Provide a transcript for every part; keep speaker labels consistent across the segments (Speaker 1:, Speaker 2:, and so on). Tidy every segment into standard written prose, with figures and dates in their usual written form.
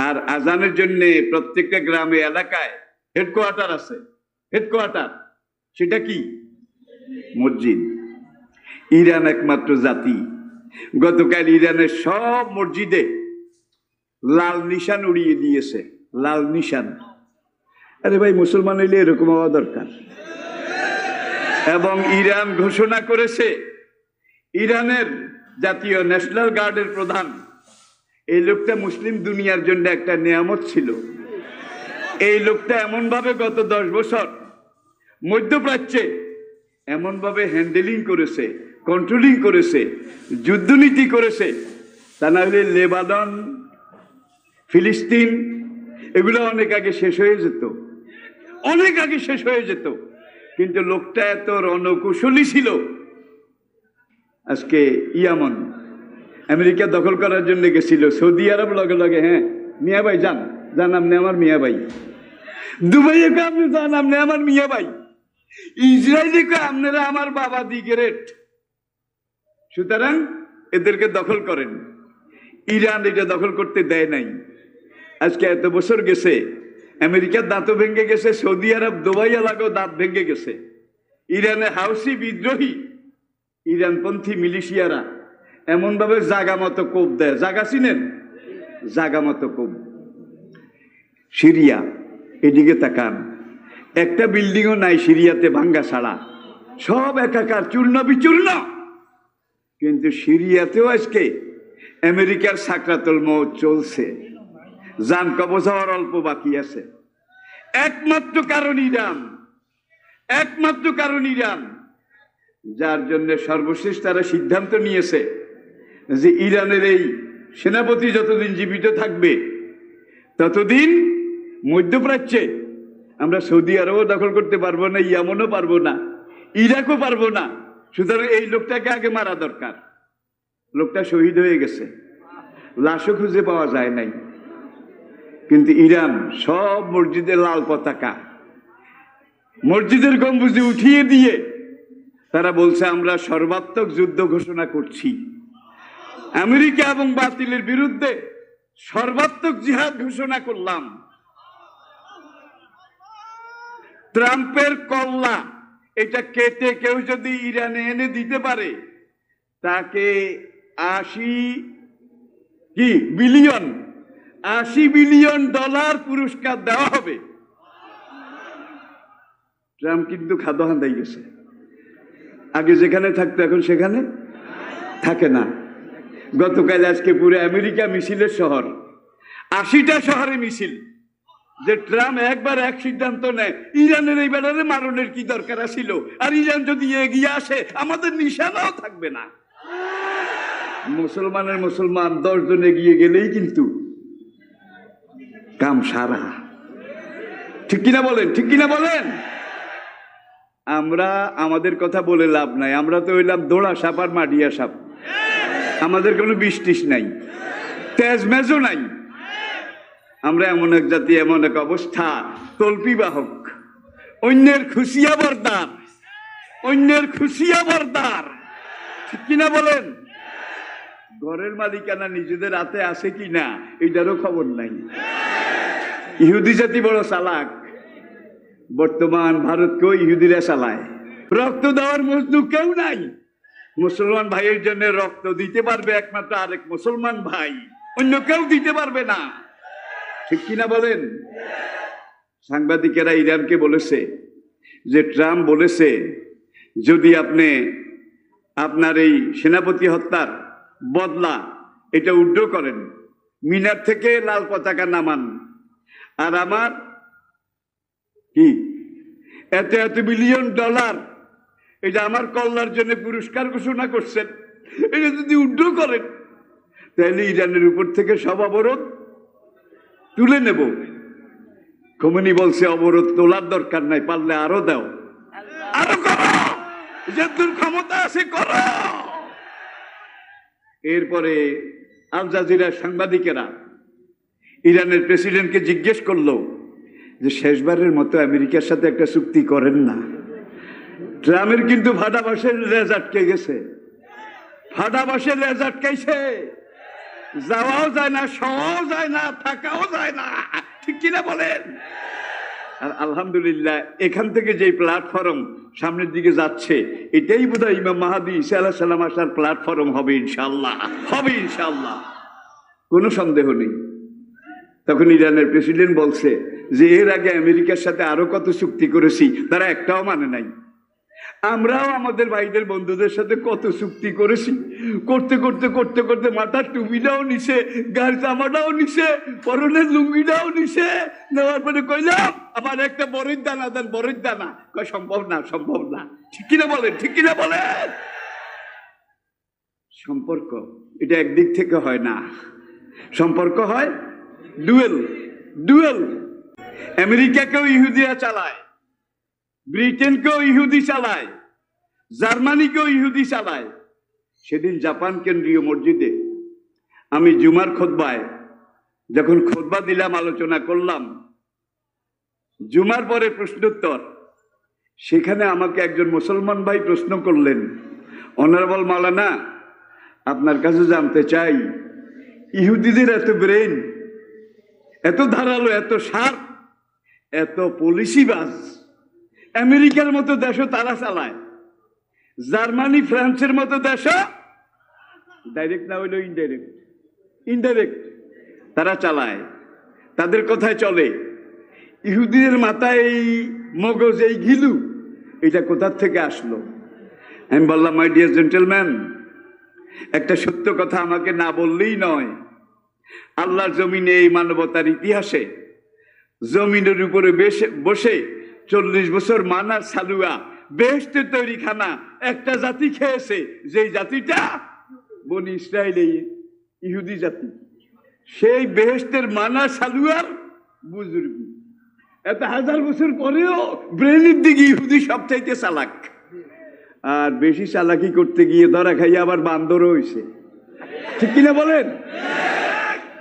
Speaker 1: আর আজানের জন্য প্রত্যেকটা গ্রামে এলাকায় হেডকোয়ার্টার আছে। হেডকোয়ার্টার সেটা কি? মসজিদ। ইরান একমাত্র জাতি, গতকাল ইরানের সব মসজিদে লাল নিশান উড়িয়ে দিয়েছে। লাল নিশান। আরে ভাই, মুসলমান হইলে এরকম হওয়া দরকার। এবং ইরান ঘোষণা করেছে, ইরানের জাতীয় ন্যাশনাল গার্ডের প্রধান, এই লোকটা মুসলিম দুনিয়ার জন্য একটা নিয়ামত ছিল। এই লোকটা এমন ভাবে গত 10 বছর মধ্যপ্রাচ্যে এমন ভাবে হ্যান্ডেলিং করেছে, কন্ট্রোলিং করেছে, যুদ্ধনীতি করেছে, তা না হলে লেবানন, ফিলিস্তিন এগুলো অনেক আগে শেষ হয়ে যেত, অনেক আগে শেষ হয়ে যেত। কিন্তু লোকটা এত রণকৌশলী ছিল। আজকে ইয়ামন আমেরিকা দখল করার জন্য গেছিল, সৌদি আরব লগে লগে হ্যাঁ মিয়া ভাই যান, যান আপনি আমার মিয়া ভাই। দুবাইয়ে কে আপনি যান, আপনি আমার মিয়া ভাই। ইসরায়েলে কে আপনারা আমার বাবা দি গ্রেট। সুতরাং এদেরকে দখল করেন। ইরান এটা দখল করতে দেয় নাই। আজকে এত বছর গেছে, আমেরিকার দাঁতও ভেঙে গেছে, সৌদি আরব দুবাই এলাকাও দাঁত ভেঙে গেছে। ইরানে হাউসি বিদ্রোহী ইরানপন্থী মিলিশিয়ারা এমন ভাবে জাগা মতো কোপ দেয়। জাগা চিনেন? জাগা মতো কোপ। সিরিয়া, এদিকে তাকান, একটা বিল্ডিংও নাই সিরিয়াতে ভাঙ্গা ছাড়া, সব একাকার, চূর্ণ বিচূর্ণ। কিন্তু সিরিয়াতেও আজকে আমেরিকার সাকরাতুল মউত চলছে, জান কবজ হওয়ার অল্প বাকি আছে। একমাত্র কারণ ইরান, একমাত্র কারণ ইরান, যার জন্য সর্বশেষ তারা সিদ্ধান্ত নিয়েছে যে ইরানের এই সেনাপতি যতদিন জীবিত থাকবে ততদিন মধ্যপ্রাচ্যে আমরা সৌদি আরবও দখল করতে পারবো না, ইয়ামনও পারবো না, ইরাকও পারবো না। সুতরাং এই লোকটাকে আগে মারা দরকার। লোকটা শহীদ হয়ে গেছে, লাশও খুঁজে পাওয়া যায় নাই। কিন্তু ইরান সব মসজিদে লাল পতাকা, মসজিদের গম্বুজে উঠিয়ে দিয়ে তারা বলছে আমরা সর্বাত্মক যুদ্ধ ঘোষণা করছি। আমেরিকা এবং বাতিলের বিরুদ্ধে সর্বাত্মক জিহাদ ঘোষণা করলাম। ট্রাম্পের কল্লা এটা কেটে কেউ যদি ইরানে এনে দিতে পারে, তাকে 80 বিলিয়ন ডলার পুরস্কার দেওয়া হবে। ট্রাম্প কিন্তু খাদ্য হান্দাই গেছে। আগে যেখানে থাকতো এখন সেখানে থাকে না। গতকাল আজকে পুরো আমেরিকা মিছিলের শহর, 80টা শহরে মিছিল। যে ট্রাম্প একবার এক সিদ্ধান্ত নেয়, ইরানের এই বেড়ারে মারণের কি দরকার ছিল, আর ইরান যদি এগিয়ে আসে আমাদের নিশানাও থাকবে না। মুসলমান 10 জন এগিয়ে গেলেই কিন্তু কাম সারা। ঠিক কিনা বলেন? ঠিক কিনা বলেন? আমরা আমাদের কথা বলে লাভ নাই। আমরা তো হইলাম দোড়া সাপ আর মাডিয়া সাপ। আমাদের কোনো বিষ নাই, তেজ মেজও নাই। আমরা এমন এক জাতি, এমন এক অবস্থা, তল্পি বাহক, অন্যের খুশিয়া বরদার, অন্যের খুশিয়া বরদার। ঠিক কিনা বলেন? ঘরের মালিকানা নিজেদের হাতে আছে কিনা এটারও খবর নাই। ইহুদি জাতি বড় চালাক। বর্তমান ভারতকেও ইহুদিরা চালায়। রক্ত দেওয়ার মজনু কেউ নাই। মুসলমান ভাইয়ের জন্য রক্ত দিতে পারবে একমাত্র আরেক মুসলমান ভাই, অন্য কেউ দিতে পারবে না। ঠিক কিনা বলেন? সাংবাদিকেরা ইরানকে বলেছে যে ট্রাম্প বলেছে যদি আপনি আপনার এই সেনাপতি হত্যার বদলা এটা উড্র করেন, মিনার থেকে লাল পতাকা নামান, আর আমার কি এত বিলিয়ন ডলার এটা আমার কল্যাণের জন্য পুরস্কার ঘোষণা করছেন, এটা যদি উড্র করেন তাহলে ইরানের উপর থেকে সব অবরোধ তুলে নেব। খোমেনি বলছে অবরোধ তোলার দরকার নাই, পারলে আরো দাও, আরো করো, যতদূর ক্ষমতা আছে করো। এরপরে আল জাজিরার সাংবাদিকেরা ইরানের প্রেসিডেন্টকে জিজ্ঞেস করলো যে শেষবারের মতো আমেরিকার সাথে একটা চুক্তি করেন না। ট্রাম্পের কিন্তু ফাটা বাসের লেজ আটকে গেছে, ফাটা বাসের লেজ আটকাইছে। যাওয়াও যায় না, শোয়াও যায় না, থাকাও যায় না, ঠিক কিনা বলেন? আর আলহামদুলিল্লাহ এখান থেকে যে প্ল্যাটফর্ম সামনের দিকে যাচ্ছে, এটাই বোধহয় ইমাম মাহদী ঈসা আলাইহিস সালাম আসার প্ল্যাটফর্ম হবে ইনশাআল্লাহ, হবে ইনশাআল্লাহ, কোনো সন্দেহ নেই। তখন ইরানের প্রেসিডেন্ট বলছে যে এর আগে আমেরিকার সাথে আরো কত চুক্তি করেছি, তারা একটাও মানে নাই। আমরাও আমাদের ভাইদের বন্ধুদের সাথে কত চুক্তি করেছি, করতে করতে করতে করতে মাথার টুপিটাও নিছে, গায়ের জামাটাও নিছে, পরনের লুঙ্গিটাও নিছে, নেওয়ার পরে কইলাম আমার একটা বরের দানা দেন, বরের দানা। কয় সম্ভব না, সম্ভব না। ঠিক কিনা বলেন, ঠিক কিনা বলেন? সম্পর্ক এটা একদিক থেকে হয় না, সম্পর্ক হয় ডুয়েল, ডুয়েল। আমেরিকাকেও ইহুদিরা চালায়, ব্রিটেনকেও ইহুদি চালায়, জার্মানিকেও ইহুদি চালায়। সেদিন জাপান কেন্দ্রীয় মসজিদে আমি জুমার খুতবায় যখন খুতবা দিলাম, আলোচনা করলাম, জুমার পরে প্রশ্নোত্তর, সেখানে আমাকে একজন মুসলমান ভাই প্রশ্ন করলেন, অনারেবল মাওলানা আপনার কাছে জানতে চাই, ইহুদিদের এত ব্রেন, এত ধারালো, এত শার্প, এত পলিসিবাজ, আমেরিকার মতো দেশও তারা চালায়, জার্মানি ফ্রান্সের মতো দেশও ডাইরেক্ট না হইলেও ইনডাইরেক্ট, ইনডাইরেক্ট তারা চালায়, তাদের কথায় চলে। ইহুদিদের মাথায় এই মগজ, এই ঘিলু, এটা কোথার থেকে আসলো? আমি বললাম, মাই ডিয়ার জেন্টেলম্যান, একটা সত্য কথা আমাকে না বললেই নয়। আল্লাহর জমিনে, এই মানবতার ইতিহাসে জমিনের উপরে বসে 40 বছর মানার সালুয়া, বেহেশতের তৈরি খানা একটা জাতি খেয়েছে, যেই জাতিটা বনি ইসরায়েল, ইহুদি জাতি। সেই বেহেশতের মানা সালুয়ার বুজুর্গ, এত হাজার বছর পরেও ব্রেনের দিকে ইহুদি সবচাইতে চালাক। আর বেশি চালাকি করতে গিয়ে ধরা খাইয়া আবার বান্দরও হয়েছে, ঠিক কিনা বলেন?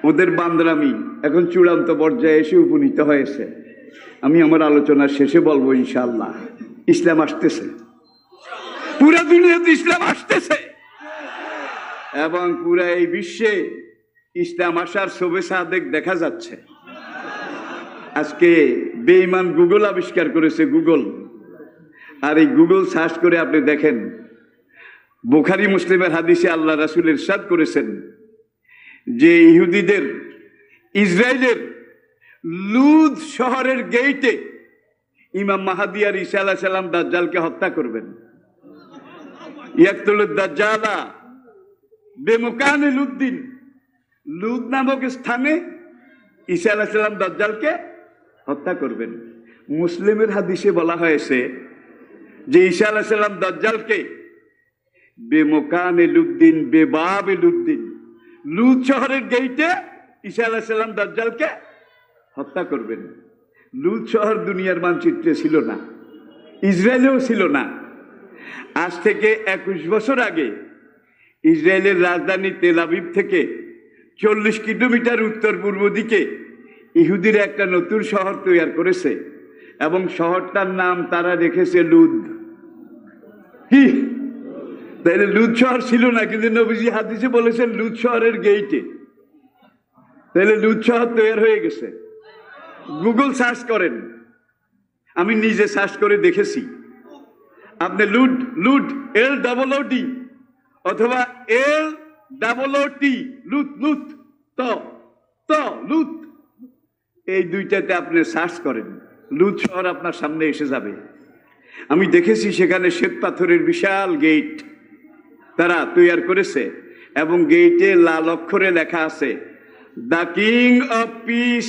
Speaker 1: ওদের বান্দরামি এখন চূড়ান্ত পর্যায়ে এসে উপনীত হয়েছে। আমি আমার আলোচনার শেষে বলবো, ইনশাআল্লাহ ইসলাম আসতেছে, পুরা দুনিয়াতে ইসলাম আসতেছে, এবং পুরা এই বিশ্বে ইসলাম আসার শোভে সাদেক দেখা যাচ্ছে। আজকে বেঈমান গুগল আবিষ্কার করেছে, গুগল। আর এই গুগল সার্চ করে আপনি দেখেন, বুখারী মুসলিমের হাদিসে আল্লাহ রাসূল ইরশাদ করেছেন যে ইহুদিদের, ইসরায়েলের লুদ শহরের গেইটে ইমাম মাহদী আর ঈসা আলাইহিস সালাম দাজ্জালকে হত্যা করবেন। ইয়াকতুলুদ দাজ্জালা বিমাকানে লুদ্দিন, লুদ নামক স্থানে ঈসা আলাইহিস সালাম দাজ্জালকে হত্যা করবেন। মুসলিমের হাদিসে বলা হয়েছে যে ঈসা আলাইহিস সালাম দাজ্জালকে বিমাকানে লুদ্দিন, বেবাবে লুদ্দিন, লুদ শহরের গেইটে ঈসা আলাইহিস সালাম দাজ্জালকে হত্যা করবেন। লুদ শহর দুনিয়ার মানচিত্রে ছিল না, ইসরায়েলেও ছিল না। আজ থেকে 21 বছর আগে ইসরায়েলের রাজধানী তেল আবিব থেকে 40 কিলোমিটার উত্তর পূর্ব দিকে ইহুদিরা একটা নতুন শহর তৈরি করেছে, এবং শহরটার নাম তারা রেখেছে লুদ। কি তাইলে লুদ শহর ছিল না, কিন্তু নবীজি হাদিসে বলেছেন লুদ শহরের গেইটে। তাহলে লুদ শহর তৈরি হয়ে গেছে। গুগল সার্চ করেন, আমি নিজে সার্চ করে দেখেছি। আপনি লুড, লুড LOOD অথবা LOOT, লুত, লুত, ত লুত, এই দুইটাতে আপনি সার্চ করেন, লুদ শহর আপনার সামনে এসে যাবে। আমি দেখেছি সেখানে শ্বেত পাথরের বিশাল গেট তারা তৈরি করেছে, এবং গেটে লাল অক্ষরে লেখা আছে, the king of piece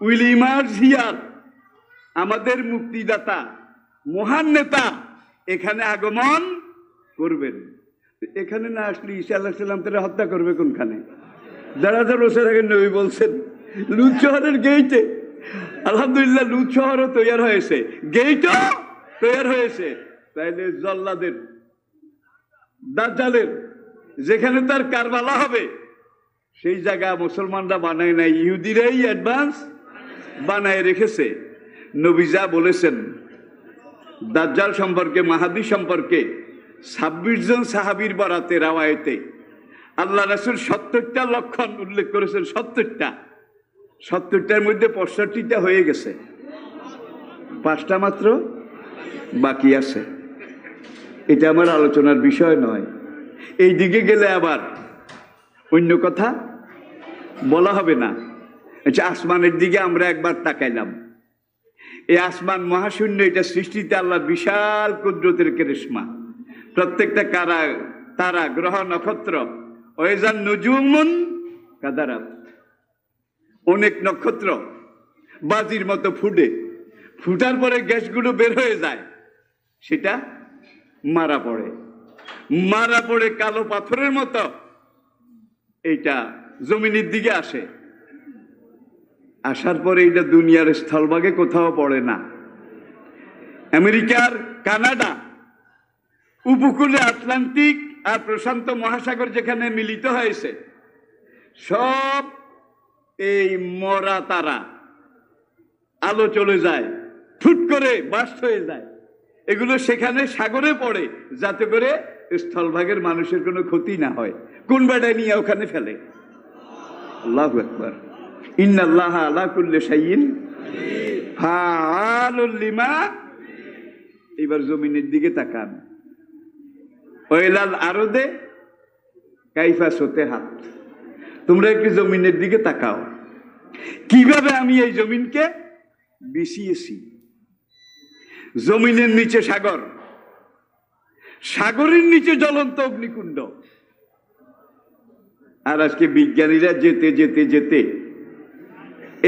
Speaker 1: will emerge here, আমাদের মুক্তিদাতা, মহান নেতা এখানে আগমন করবেন। এখানে না আসলে ঈসা আলাইহিস সালাম তারা হত্যা করবে কোনখানে? 1000 বছর আগে নবী বলছেন লুদ শহরের গেইটে। আলহামদুলিল্লাহ লুদ শহরও তৈরি হয়েছে, গেইটও তৈরি হয়েছে। তাইলে জল্লাদের, দাজ্জালের যেখানে তার কারবালা হবে, সেই জায়গা মুসলমানরা বানায় নাই, ইহুদিরাই অ্যাডভান্স বানায় রেখেছে। নবী যা বলেছেন দাজ্জাল সম্পর্কে, মাহাদী সম্পর্কে 26 জন সাহাবীর বরাতে রাওয়ায়েতে আল্লাহ রাসূল 70টা লক্ষণ উল্লেখ করেছেন। 70টার মধ্যে 65টা হয়ে গেছে, 5টা মাত্র বাকি আছে। এটা আমার আলোচনার বিষয় নয়। এই দিকে গেলে আবার অন্য কথা বলা হবে না। আচ্ছা, আসমানের দিকে আমরা একবার তাকাইলাম। এই আসমান মহাশূন্য, এটা সৃষ্টিতে আল্লাহর বিশাল কুদরতের কেরিশমা। প্রত্যেকটা তারা, গ্রহ, নক্ষত্র, ওয়াইজান নুজুমুন কাদারাত, অনেক নক্ষত্র বাজির মতো ফুটার পরে গ্যাসগুলো বের হয়ে যায়, সেটা মারা পড়ে কালো পাথরের মতো এইটা জমিনের দিকে আসে। আসার পরে এটা দুনিয়ার স্থলভাগে কোথাও পড়ে না। আমেরিকার কানাডা উপকূলে আটলান্টিক আর প্রশান্ত মহাসাগর যেখানে মিলিত হয়েছে, সব এই মরা তারা, আলো চলে যায়, ফুট করে বাস্ট হয়ে যায়। এগুলো সেখানে সাগরে পড়ে, যাতে করে স্থলভাগের মানুষের কোনো ক্ষতি না হয়। কোন বেড়ায় নিয়ে ওখানে ফেলে। আল্লাহু আকবার। ইন্নাল্লাহা আলা কুল্লি শাইইন ফাআলুল লিমা। এবার জমিনের দিকে তাকান। ওয়াইলাল আরদে কাইফা সুতিহাত। তোমরা একটু জমিনের দিকে তাকাও, কিভাবে আমি এই জমিনকে বিছিয়েছি। জমিনের নিচে সাগর, সাগরের নিচে জ্বলন্ত অগ্নিকুণ্ড। আর আজকে বিজ্ঞানীরা যেতে যেতে যেতে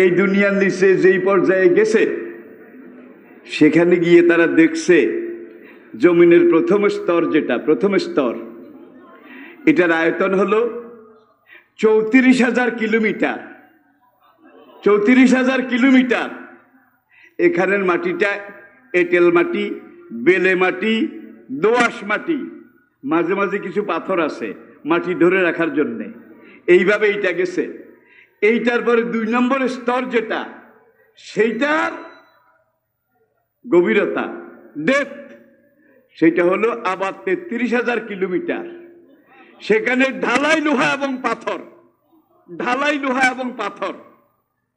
Speaker 1: এই দুনিয়ার নিচে যেই পর্যায়ে গেছে, সেখানে গিয়ে তারা দেখছে জমিনের প্রথম স্তর, এটার আয়তন হলো 34,000 কিলোমিটার। 34,000 কিলোমিটার। এখানের মাটিটা এঁটেল মাটি, বেলে মাটি, দোআঁশ মাটি, মাঝে মাঝে কিছু পাথর আছে মাটি ধরে রাখার জন্যে। এইভাবে এইটা গেছে। এইটার পরে 2 নম্বর স্তর যেটা, সেইটার গভীরতা, ডেপথ, সেটা হলো আবার 33,000 কিলোমিটার। সেখানে ঢালাই লোহা এবং পাথর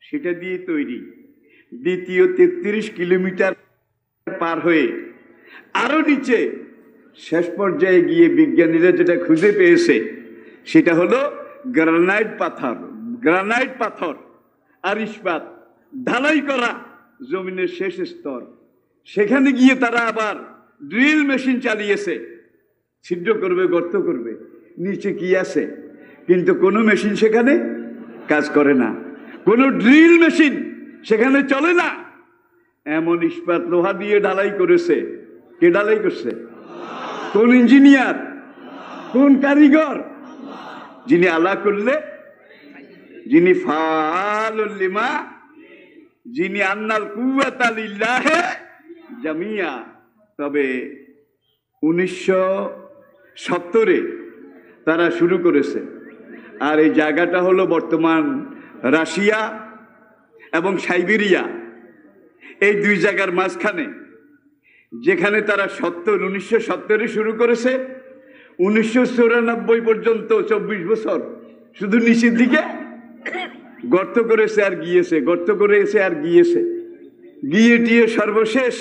Speaker 1: সেটা দিয়ে তৈরি। দ্বিতীয় 33 কিলোমিটার পার হয়ে আরো নিচে শেষ পর্যায়ে গিয়ে বিজ্ঞানীরা যেটা খুঁজে পেয়েছে, সেটা হলো গ্রানাইট পাথর আর ইস্পাত ঢালাই করা জমিনের শেষ স্তর। সেখানে গিয়ে তারা আবার ড্রিল মেশিন চালিয়েছে, ছিদ্র করবে, গর্ত করবে, নিচে কি আছে। কিন্তু কোনো মেশিন সেখানে কাজ করে না, কোনো ড্রিল মেশিন সেখানে চলে না। এমন ইস্পাত লোহা দিয়ে ঢালাই করেছে। কে ঢালাই করছে? কোন ইঞ্জিনিয়ার, কোন কারিগর? যিনি আলা করলে, যিনি ফাআলুল লিমা, যিনি আন্নাল কুওয়াতা লিল্লাহি জামিয়া। তবে 1970-এ তারা শুরু করেছে। আর এই জায়গাটা হলো বর্তমান রাশিয়া এবং সাইবেরিয়া, এই 2 জায়গার মাঝখানে, যেখানে তারা 1970-এ শুরু করেছে। 1994 পর্যন্ত 24 বছর শুধু নিচের দিকে গর্ত করেছে আর গিয়েছে, গিয়ে টিয়ে সর্বশেষ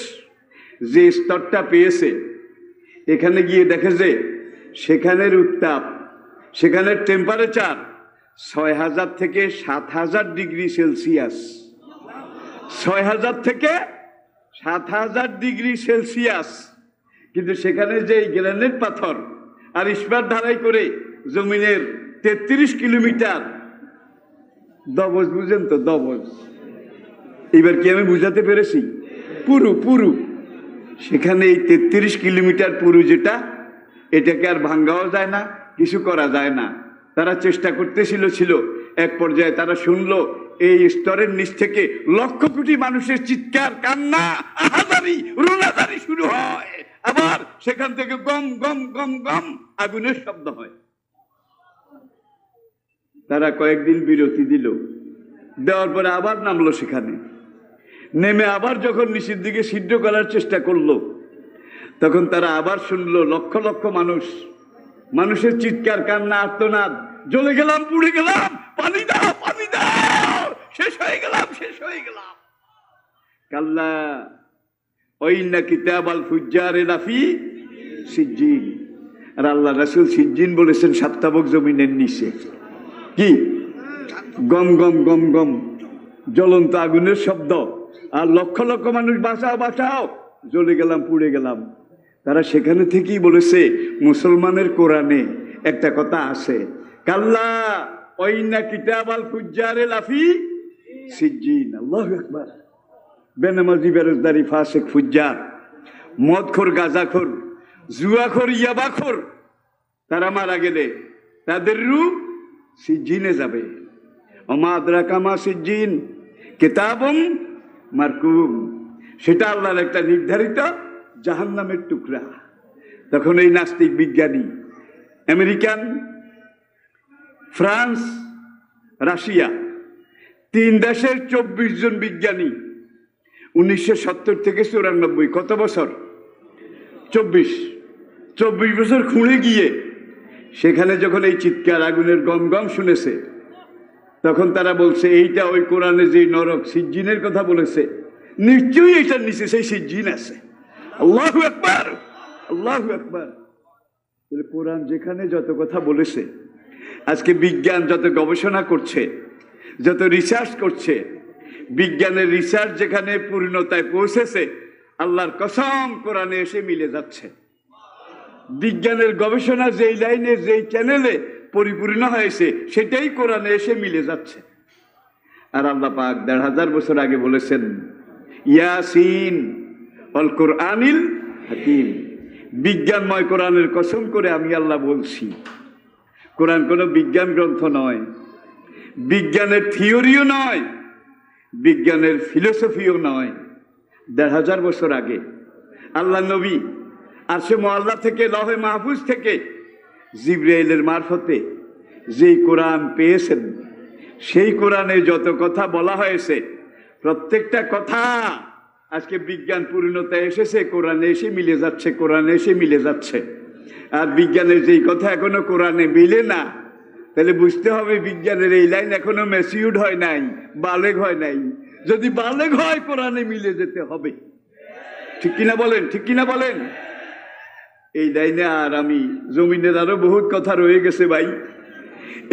Speaker 1: যে স্তরটা পেয়েছে, এখানে গিয়ে দেখে যে সেখানের উত্তাপ, সেখানের টেম্পারেচার 6,000 থেকে 7,000 ডিগ্রি সেলসিয়াস। 6,000 থেকে 7,000 ডিগ্রি সেলসিয়াস। কিন্তু সেখানে যে গ্রানাইট পাথর আর ইস্পাত ঢালাই করে জমিনের 33 কিলোমিটার দবজ, বুঝেন তো দবজ? এবার কি আমি বুঝাতে পেরেছি? পুরু সেখানে এই 33 কিলোমিটার পুরু যেটা, এটাকে আর ভাঙ্গাও যায় না, কিছু করা যায় না। তারা চেষ্টা করতেছিল, এক পর্যায়ে তারা শুনলো এই স্তরের নিচ থেকে লক্ষ কোটি মানুষের চিৎকার, কান্না, আহাজারি, রোনাজারি শুরু হয়। আবার সেখান থেকে গম গম গম গম আগুনের শব্দ হয়। তারা কয়েকদিন বিরতি দেওয়ার পরে আবার নামলো সেখানে। নেমে আবার যখন নিচের দিকে ছিদ্র করার চেষ্টা করলো, তখন তারা আবার শুনলো লক্ষ লক্ষ মানুষ মানুষের চিৎকার, কান্না, আর্তনাদ, জ্বলে গেলাম, পুড়ে গেলাম, পানি দাও, পানি দাও, শেষ হয়ে গেলাম, শেষ হয়ে গেলাম। কাল্লা ওয়াইন্না কিতাবাল ফুজ্জারে লাফি সিজ্জিন। আর আল্লাহ রাসূল সিজ্জিন বলেছেন সাপ্তাবক জমিনের নিচে। কি গম গম গম গম জ্বলন্ত আগুনের শব্দ, আর লক্ষ লক্ষ মানুষ বাঁচাও বাঁচাও, জ্বলে গেলাম, পুড়ে গেলাম। তারা সেখানে থেকেই বলেছে মুসলমানের কোরআনে একটা কথা আছে, কাল্লা ওয়াইন্না কিতাবাল ফুজ্জারে লাফি সিজ্জিন। আল্লাহু আকবার। বেনামাজি, বেরোজগারি, ফাসেক, ফুজ্জার, মদখোর, গাঁজাখোর, জুয়াখোর, ইয়াবাখোর, তারা মারা গেলে তাদের রূপ সিজ্জিনে যাবে। ওমা আদরাকা মা সিজ্জিন, কিতাবুম মারকুম। সেটা আল্লাহর একটা নির্ধারিত জাহান্নামের টুকরা। তখন এই নাস্তিক বিজ্ঞানী, আমেরিকান, ফ্রান্স, রাশিয়া, 3 দেশের 24 জন বিজ্ঞানী 1970 থেকে 94, কত বছর? 24 বছর খুঁড়ে গিয়ে সেখানে যখন এই চিৎকার, আগুনের গম গম শুনেছে, তখন তারা বলছে এইটা ওই কোরআনে যে নরক সিজ্জিনের কথা বলেছে, নিশ্চয়ই এটার নিচে সেই সিজ্জিন আছে। আল্লাহু আকবার, আল্লাহু আকবার। কোরআন যেখানে যত কথা বলেছে, আজকে বিজ্ঞান যত গবেষণা করছে, যত রিসার্চ করছে, বিজ্ঞানের রিসার্চ যেখানে পূর্ণতায় পৌঁছেছে, আল্লাহর কসম কোরআনে এসে মিলে যাচ্ছে। বিজ্ঞানের গবেষণা যেই লাইনে, যেই চ্যানেলে পরিপূর্ণ হয়েছে, সেটাই কোরআনে এসে মিলে যাচ্ছে। আর আল্লাহ পাক ১৫০০ বছর আগে বলেছেন ইয়াসিন ওয়াল কুরআনিল হাকিম। বিজ্ঞানময় কোরআনের কসম করে আমি আল্লাহ বলছি, কোরআন কোনো বিজ্ঞান গ্রন্থ নয়, বিজ্ঞানের থিওরিও নয়, বিজ্ঞানের ফিলোসফিও নয়। ১৫০০ বছর আগে আল্লাহ নবী আরশে মুআল্লা থেকে, লহে মাহফুজ থেকে জিবরাইলের মারফতে যেই কোরআন পেয়েছেন, সেই কোরআনে যত কথা বলা হয়েছে, প্রত্যেকটা কথা আজকে বিজ্ঞান পূর্ণতায় এসেছে, কোরআনে এসে মিলে যাচ্ছে, কোরআনে এসে মিলে যাচ্ছে। আর বিজ্ঞানের যেই কথা এখনো কোরআনে মিলে না, তাহলে বুঝতে হবে বিজ্ঞানের এই লাইন এখনো ম্যাচিউরড হয় নাই, বালেগ হয় নাই। যদি বালেগ হয়, কোরআনে মিলে যেতে হবে। ঠিক কিনা বলেন, ঠিক কিনা বলেন? এই লাইনে আর আমি, জমিনের আরো বহুত কথা রয়ে গেছে ভাই,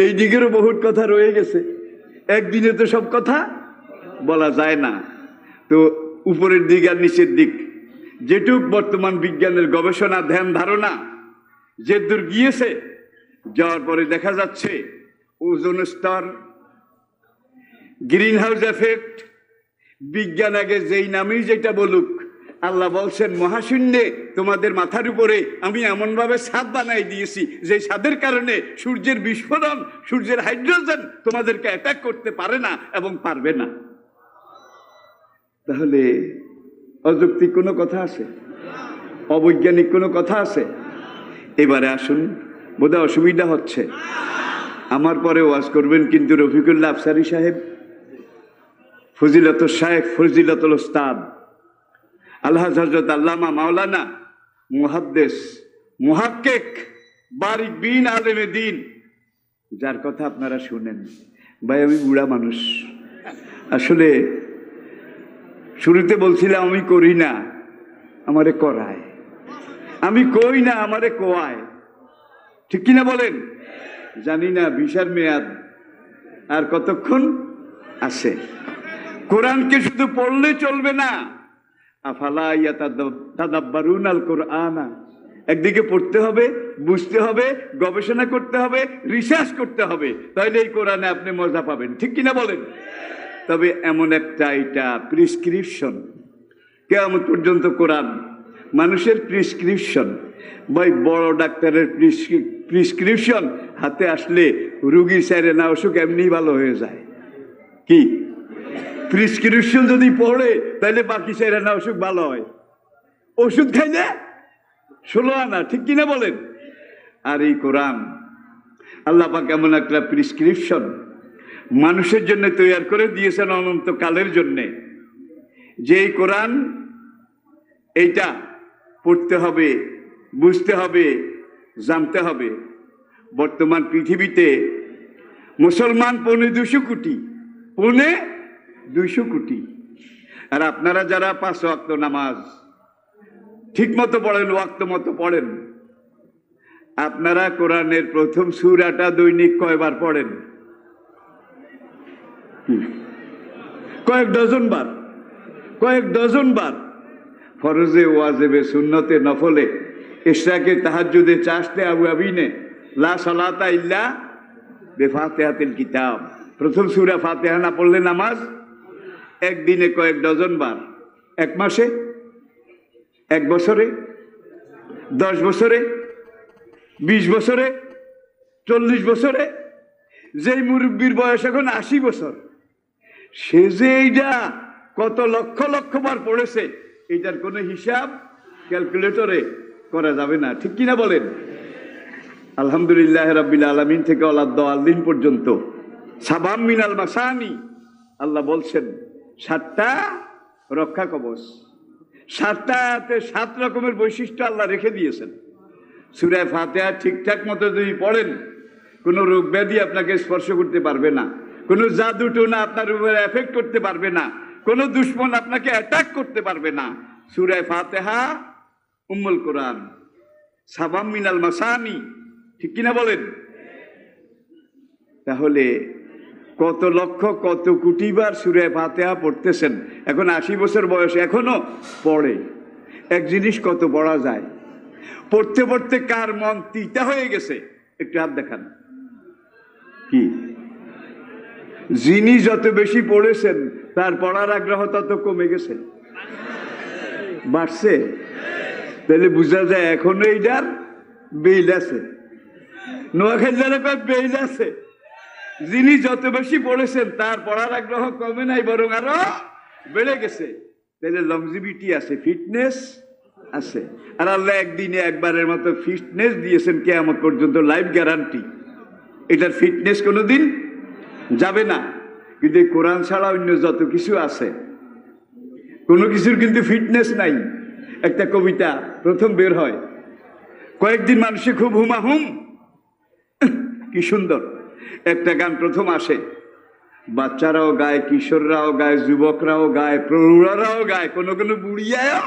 Speaker 1: এই দিকেরও বহুত কথা রয়ে গেছে। একদিনে তো সব কথা বলা যায় না। তো উপরের দিক আর নিচের দিক, যেটুক বর্তমান বিজ্ঞানের গবেষণা, ধ্যান ধারণা যে দূর গিয়েছে, যাওয়ার পরে দেখা যাচ্ছে ওজোন স্তর, গ্রিন হাউস এফেক্ট, বিজ্ঞান আগে যেই নামেই যেটা বলুক, আল্লাহ বলছেন মহাশূন্যে তোমাদের মাথার উপরে আমি এমনভাবে ছাদ বানাই দিয়েছি যে ছাদের কারণে সূর্যের বিস্ফোরণ, সূর্যের হাইড্রোজেন তোমাদেরকে অ্যাটাক করতে পারে না এবং পারবে না। তাহলে অযৌক্তিক কোনো কথা আছে? অবৈজ্ঞানিক কোনো কথা আছে? এবারে আসুন, বোধহয় অসুবিধা হচ্ছে, আমার পরে ওয়াজ করবেন কিন্তু রফিকুল্লাহ আফসারী সাহেব, ফজিলতুল শায়েখ, ফজিলতুল উস্তাদ আল্লাহ হযরত আল্লামা মাওলানা মুহাদ্দিস মুহাক্কিক বারিক বিন আলেমে দিন, যার কথা আপনারা শুনেন। ভাই আমি বুড়া মানুষ, আসলে শুরুতে বলছিলাম আমি করি না, আমারে করায়, আমি কই না, আমারে কোয়ায়। ঠিক কিনা বলেন? জানি না ভিসার মেয়াদ আর কতক্ষণ আছে। কোরআনকে শুধু পড়লে চলবে না, আফালা ইয়াতাদাব্বারুনাল কুরআনা, একদিকে পড়তে হবে, বুঝতে হবে, গবেষণা করতে হবে, রিসার্চ করতে হবে, তাহলে এই কোরআনে আপনি মজা পাবেন। ঠিক কিনা বলেন? তবে এমন একটা, এটা প্রেসক্রিপশন, কিয়ামত পর্যন্ত কোরআন মানুষের প্রেসক্রিপশন। ভাই বড় ডাক্তারের প্রেসক্রিপশন হাতে আসলে রুগীর চাইরে না অসুখ এমনি ভালো হয়ে যায়। কি প্রেসক্রিপশন যদি পড়ে, তাহলে বাকি চাইরে না অসুখ ভালো হয়। ওষুধ খাইলে 16 আনা। ঠিক কিনা বলেন? আর এই কোরআন আল্লাহ পাক এমন একটা প্রেসক্রিপশন মানুষের জন্য তৈরি করে দিয়েছেন অনন্তকালের জন্যে, যে এই কোরআন এইটা পড়তে হবে, বুঝতে হবে, জানতে হবে বর্তমান পৃথিবীতে মুসলমান 250 কোটি, 250 কোটি। আর আপনারা যারা 5 ওয়াক্ত নামাজ ঠিক মতো পড়েন, ওয়াক্ত মতো পড়েন, আপনারা কোরআনের প্রথম সূরাটা দৈনিক কয়বার পড়েন? কয়েক ডজন বার। ফরজে, ওয়াজিবে, সুন্নতে, নফলে, ইশরাকে, তাহাজ্জুদে, চাশতে, আবু আবিনে, লা সালাতা ইল্লা বিফাতিহাতিল কিতাব। প্রথম সূরা ফাতিহা না পড়লে নামাজ একদিনে কয়েক ডজন বার। 1 মাসে, 1 বছরে, 10 বছরে, 20 বছরে, 40 বছরে। যেই মুরব্বীর বয়স এখন 80 বছর, সে যে এইটা কত লক্ষ লক্ষ বার পড়েছে, এটার কোনো হিসাব ক্যালকুলেটরে করা যাবে না। ঠিক কিনা বলেন? আলহামদুলিল্লাহ রাব্বিল আলামিন থেকে ওয়ালাদ-দাল্লিন পর্যন্ত সাবাম মিনাল মাসানি, আল্লাহ বলছেন 7টা রক্ষা কবচ। 7টাতে 7 রকমের বৈশিষ্ট্য আল্লাহ রেখে দিয়েছেন। সূরা ফাতিহা ঠিকঠাক মতো যদি পড়েন, কোনো রোগ ব্যাধি আপনাকে স্পর্শ করতে পারবে না, কোনো জাদু টোনা আপনার উপরে এফেক্ট করতে পারবে না, কোনো দুশমন আপনাকে অ্যাটাক করতে পারবে না। সূরা ফাতিহা উম্মুল কোরআন, সাবাম মিনাল মাসানি। ঠিক কিনা বলেন? তাহলে কত লক্ষ কত কোটি বার সূরা ফাতিহা পড়তেছেন, এখন 80 বছর বয়স এখনো পড়ে। এক জিনিস কত পড়া যায়, পড়তে পড়তে কার মন তিতা হয়ে গেছে একটু হাত দেখান। কি? যিনি যত বেশি পড়েছেন তার পড়ার আগ্রহ তত কমে গেছে, বাড়ছে। তাহলে বোঝা যায় এখনো এইটার বেইল আছে। নোয়াখালীর কয় বেইল আছে। যিনি যত বেশি পড়েছেন তার পড়ার আগ্রহ কমে নাই, বরং আরো বেড়ে গেছে। তাহলে লংজিভিটি আছে, ফিটনেস আছে। আর আল্লাহ একদিনে একবারের মতো ফিটনেস দিয়েছেন কিয়ামত পর্যন্ত, লাইফ গ্যারান্টি। এটার ফিটনেস কোনোদিন যাবে না। কিন্তু এই কোরআন ছাড়া অন্য যত কিছু আছে, কোনো কিছুর কিন্তু ফিটনেস নাই। একটা কবিতা প্রথম বের হয়, কয়েকদিন মানুষে খুব হুমাহুম, কি সুন্দর একটা গান প্রথম আসে। বাচ্চারাও গায়, কিশোররাও গায়, যুবকরাও গায়, প্রৌঢ়রাও গায়, কোনো কোনো বুড়িয়াও।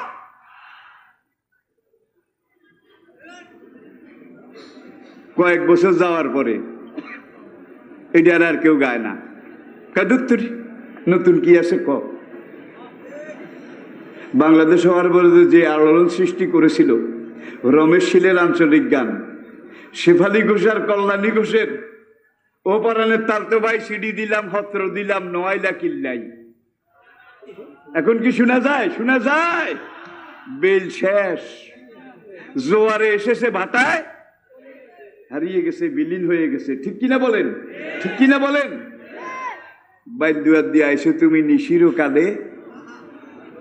Speaker 1: কয়েক বছর যাওয়ার পরে এটার আর কেউ গায় না। কাদুত্তরি নতুন কি আছে ক? বাংলাদেশ হওয়ার পরে যে আলোড়ন সৃষ্টি করেছিল রমেশ শীলের আঞ্চলিক গান, শেফালি ঘোষ আর কল্যাণী ঘোষের ও পরাণের তার তো ভাই সিডি দিলাম, হত্র দিলাম, নোয়াইলা কিল্লাই। এখন কি শোনা যায়? শোনা যায়? বেল শেষ, জোয়ারে এসেছে ভাটায়, হারিয়ে গেছে, বিলীন হয়ে গেছে। ঠিক কিনা বলেন? ঠিক কিনা বলেন? বাইদুয়ার দিয়ে আইসো তুমি নিশির কালে,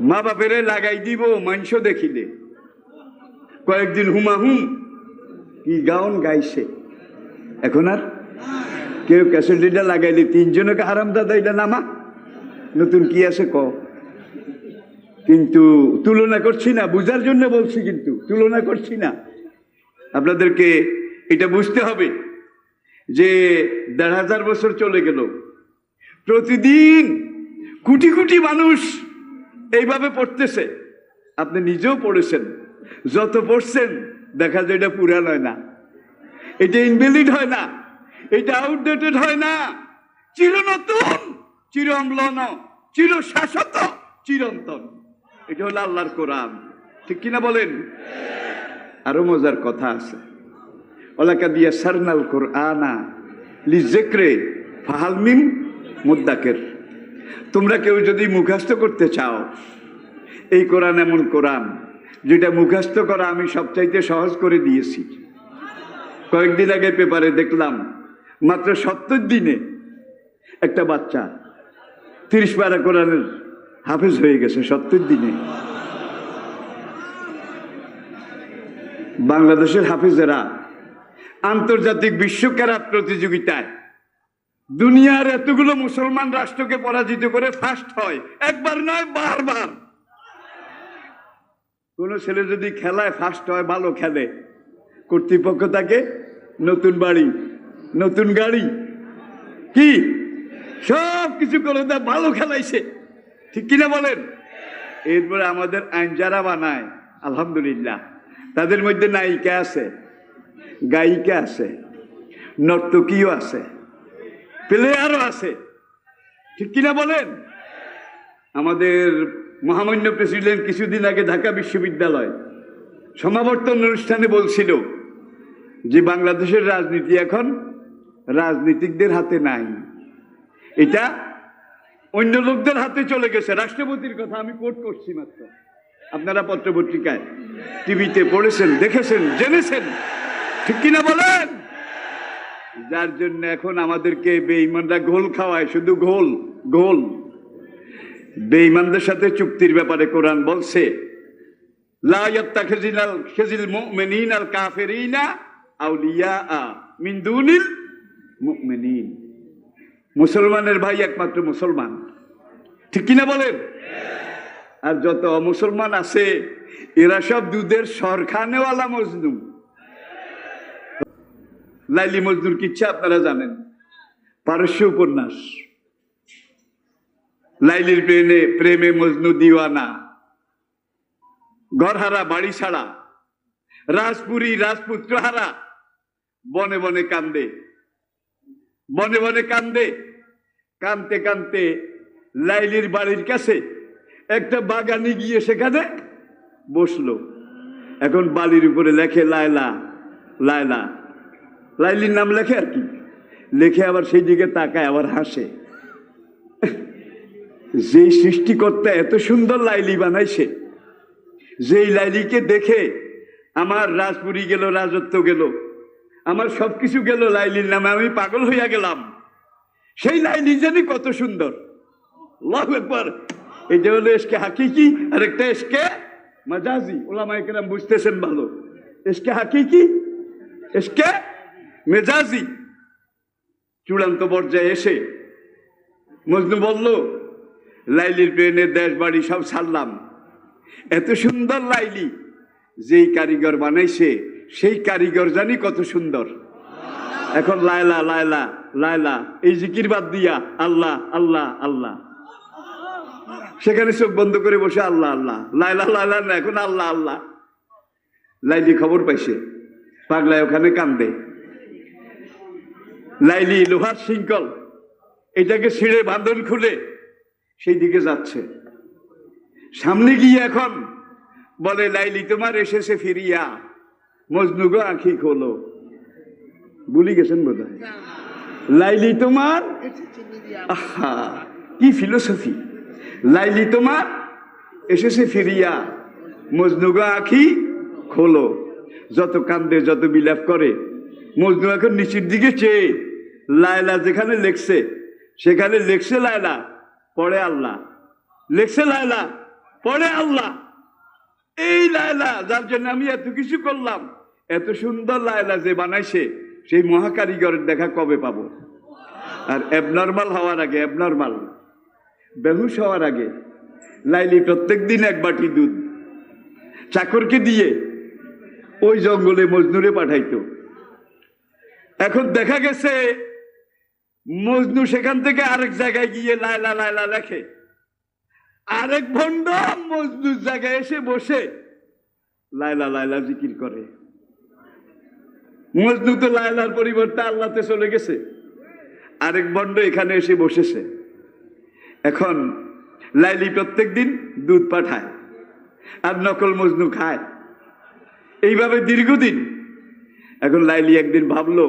Speaker 1: মা বাপেরে লাগাই দিব মাংস দেখিলে। কয়েকদিন হুমাহুম কি গাউন গাইছে, এখন আর কেউ ক্যাসেটটা লাগাইলে 3 জনকে হারামদাদা এটা নামা। নতুন কি আছে ক? কিন্তু তুলনা করছি না, বুঝার জন্য বলছি, কিন্তু তুলনা করছি না। আপনাদেরকে এটা বুঝতে হবে যে 1500 বছর চলে গেল, প্রতিদিন কোটি কোটি মানুষ এইভাবে পড়তেছে। আপনি নিজেও পড়েছেন, যত পড়ছেন দেখা যায় এটা পুরান হয় না, এটা ইনভ্যালিড হয় না, এটা আউটডেটেড হয় না, চির নতুন, চির অম্লন, চির শাশ্বত, চিরন্তন। এটা হলো আল্লাহর কোরআন। ঠিক কিনা বলেন? আরো মজার কথা আছে, ওয়ালাকাদ ইয়াসসারনাল কুরআনা লিযিকরি ফাহাল মিন মুদ্দাকির। তোমরা কেউ যদি মুখস্থ করতে চাও, এই কোরআন এমন কোরআন যেটা মুখস্থ করা আমি সবচাইতে সহজ করে দিয়েছি। কয়েকদিন আগে পেপারে দেখলাম মাত্র 70 দিনে একটা বাচ্চা 30 পারা কোরআনের হাফেজ হয়ে গেছে। 70 দিনে। বাংলাদেশের হাফেজেরা আন্তর্জাতিক বিশ্ব ক্যারাত প্রতিযোগিতায় দুনিয়ার এতগুলো মুসলমান রাষ্ট্রকে পরাজিত করে ফার্স্ট হয়, একবার নয় বারবার। কোন ছেলে যদি খেলায় ফার্স্ট হয়, ভালো খেলে, কর্তৃপক্ষ তাকে নতুন বাড়ি, নতুন গাড়ি, কি সব কিছু করে দেয়, ভালো খেলাইছে, ঠিক কিনা বলেন? এরপরে আমাদের আইন যারা বানায়, আলহামদুলিল্লাহ, তাদের মধ্যে নায়িকা আছে, গায়িকা আছে, নর্তকীও আছে, প্লেয়ারও আছে, ঠিক কিনা বলেন? আমাদের মহামান্য প্রেসিডেন্ট কিছুদিন আগে ঢাকা বিশ্ববিদ্যালয় সমাবর্তন অনুষ্ঠানে বলছিল যে বাংলাদেশের রাজনীতি এখন রাজনীতিকদের হাতে নাই, এটা অন্য লোকদের হাতে চলে গেছে। রাষ্ট্রপতির কথা আমি কোট করছি মাত্র, আপনারা পত্রপত্রিকায় টিভিতে পড়েছেন, দেখেছেন, জেনেছেন, ঠিক কিনা বলেন? যার জন্য এখন আমাদেরকে বেঈমানরা ঘোল খাওয়ায়, শুধু ঘোল ঘোল। বেঈমানদের সাথে চুক্তির ব্যাপারে কোরআন বলছে, লা ইয়াত্তাখিযুল মুমিনুনাল কাফিরিনা আউলিয়া মিন দুনিল মুমিনিন। মুসলমানের ভাই একমাত্র মুসলমান, ঠিক কিনা বলেন? আর যত মুসলমান আছে এরা সব দুধের সরখানেওয়ালা মজনু। লাইলি মজনুর কিচ্ছা আপনারা জানেন, পারস্য উপন্যাস। লাইলির প্রেমে মজনু দিওয়ানা, ঘরহারা, বাড়ি ছাড়া, রাজপুরী রাজপুত্র হারা, বনে বনে কান্দে, বনে বনে কান্দে। কানতে কানতে লাইলির বাড়ির কাছে একটা বাগানে গিয়ে সেখানে বসলো। এখন বালির উপরে লেখে লায়লা লায়লা, লাইলির নাম লেখে আর কি, লেখে আবার সেই দিকে তাকায়, আবার হাসে। যেই সৃষ্টিকর্তা এত সুন্দর লাইলি বানাইছে, যেই লাইলিকে দেখে আমার রাজপুরী গেল, রাজত্ব গেল, আমার সবকিছু গেল, লাইলির নামে আমি পাগল হইয়া গেলাম। সেই লাইলি জানি কত সুন্দর। আল্লাহু আকবার। এটা হলো এসকে হাকিকি, আর একটা এসকে মাজাজি। ওলামায়ে কেরাম বুঝতেছেন ভালো। এসকে হাকিকি, এসকে মেজাজি। চূড়ান্ত পর্যায়ে এসে মজনু বলল, লাইলির প্রেমে দেশ বাড়ি সব ছাড়লাম, এত সুন্দর লাইলি যেই কারিগর বানাইছে সেই কারিগর জানি কত সুন্দর। এখন লায়লা লায়লা লায়লা এই জিকির বাদ দিয়া আল্লাহ আল্লাহ আল্লাহ, সেখানে চোখ বন্ধ করে বসে আল্লাহ আল্লাহ, লায়লা লায়লা না, এখন আল্লাহ আল্লাহ। লাইলি খবর পাইছে, পাগলায় ওখানে কান্দে। লাইলি লোহার শৃঙ্খল এটাকে ছিঁড়ে বাঁধন খুলে সেই দিকে যাচ্ছে। সামনে গিয়ে এখন বলে, লাইলি তোমার এসেছে ফিরিয়া, মজনু গো আঁখি খোলো। ভুলি গেছেন বোধ হয়। লাইলি তোমার, আহা কি ফিলোসফি, লাইলি তোমার এসেছে ফিরিয়া, মজনু গো আঁখি খোলো। যত কান্দে, যত বিলাপ করে, মজনু এখন নিচের দিকে চেয়ে লায়লা যেখানে লেখছে সেখানে লেখছে লায়লা পড়ে আল্লাহ, লেখছে লায়লা পড়ে আল্লাহ। এই লায়লা যার জন্য আমি এত কিছু করলাম, এত সুন্দর লায়লা যে বানাইছে, সেই মহাকারিগরের দেখা কবে পাবো? আর অ্যাবনর্মাল হওয়ার আগে, অ্যাবনর্মাল বেহুশ হওয়ার আগে লাইলি প্রত্যেক দিন এক বাটি দুধ চাকরকে দিয়ে ওই জঙ্গলে মজনুরে পাঠাইতো। এখন দেখা গেছে মজনু সেখান থেকে আরেক জায়গায় গিয়ে লায়লা লায়লা লেখে, আরেক ভণ্ড মজনুর জায়গায় এসে বসে লায়লা লায়লা জিকির করে। মজনু তো লায়লার পরিবর্তে আল্লাহতে চলে গেছে, আরেক ভণ্ড এখানে এসে বসেছে। এখন লাইলি প্রত্যেক দিন দুধ পাঠায় আর নকল মজনু খায়, এইভাবে দীর্ঘদিন। এখন লাইলি একদিন ভাবলো,